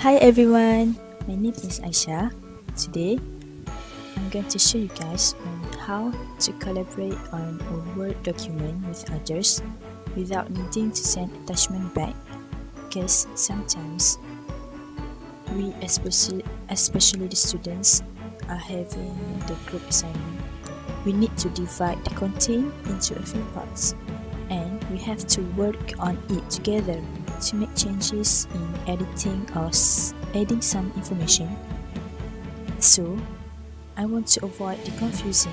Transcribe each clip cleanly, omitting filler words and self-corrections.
Hi everyone, my name is Aisha. Today, I'm going to show you guys on how to collaborate on a Word document with others without needing to send attachment back, because sometimes we, especially the students, are having the group assignment. We need to divide the content into a few parts, and we have to work on it together to make changes in editing or adding some information. So, I want to avoid the confusion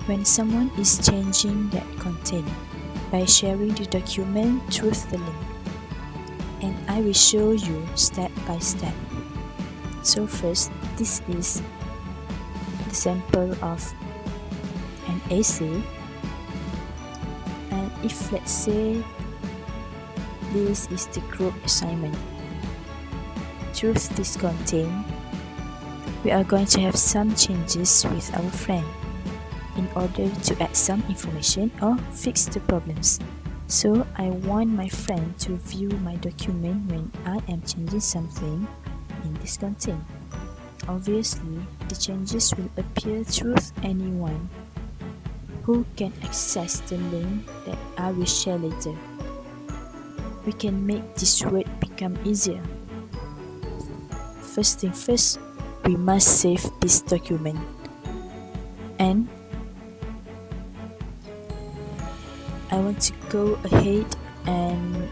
when someone is changing that content by sharing the document through the link, and I will show you step by step. So first, this is the sample of an essay, and if let's say this is the group assignment, through this content we are going to have some changes with our friend in order to add some information or fix the problems. So I want my friend to view my document when I am changing something in this content. Obviously, the changes will appear through anyone who can access the link that I will share later. We can make this work become easier. First thing first, we must save this document, and I want to go ahead and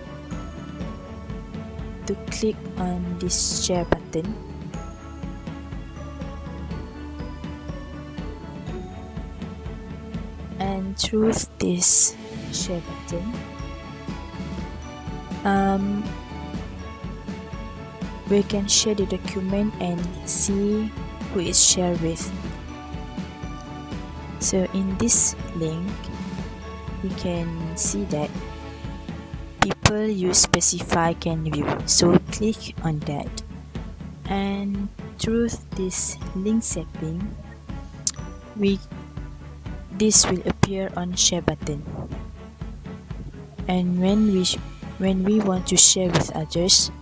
to click on this share button, and through this share button we can share the document and see who is shared with. So in this link we can see that people you specify can view, so click on that, and through this link setting this will appear on share button, and when we want to share with others,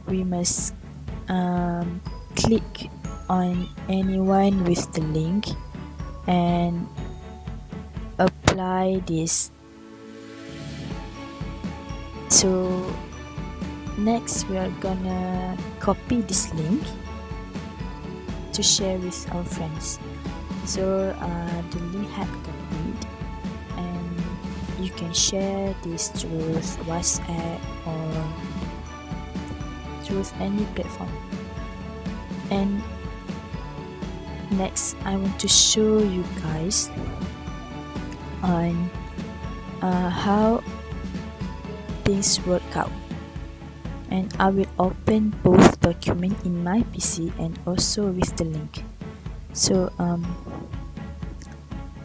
we must click on anyone with the link and apply this. So next we are gonna copy this link to share with our friends. So the link had copied, and you can share this through WhatsApp or through any platform. And next I want to show you guys on how things work out, and I will open both documents in my PC and also with the link. So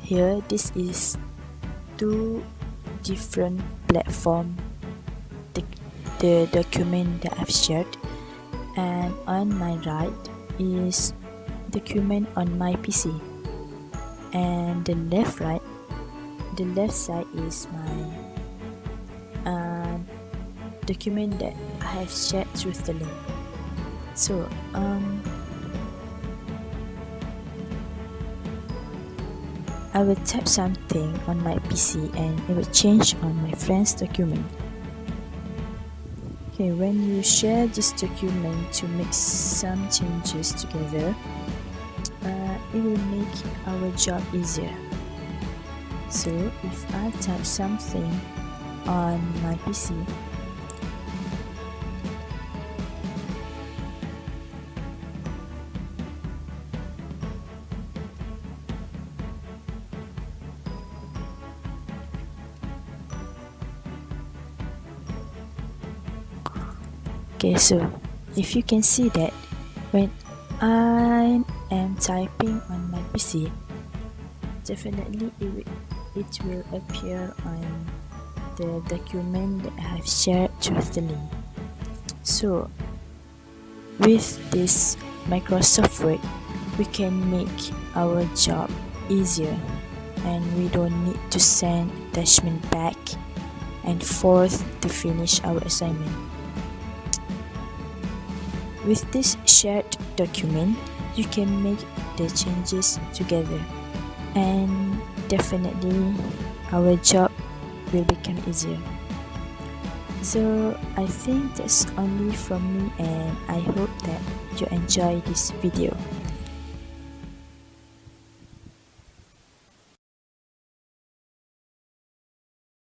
here this is two different platforms, the document that I've shared, and on my right is document on my PC, and the left side is my document that I have shared through the link. So I will type something on my PC and it will change on my friend's document. Okay, when you share this document to make some changes together, it will make our job easier. So if I type something on my PC, okay, so if you can see that when I am typing on my PC, definitely it will appear on the document that I have shared through the link. So with this Microsoft Word, we can make our job easier, and we don't need to send attachment back and forth to finish our assignment. With this shared document, you can make the changes together, and definitely our job will become easier. So I think that's only from me, and I hope that you enjoy this video.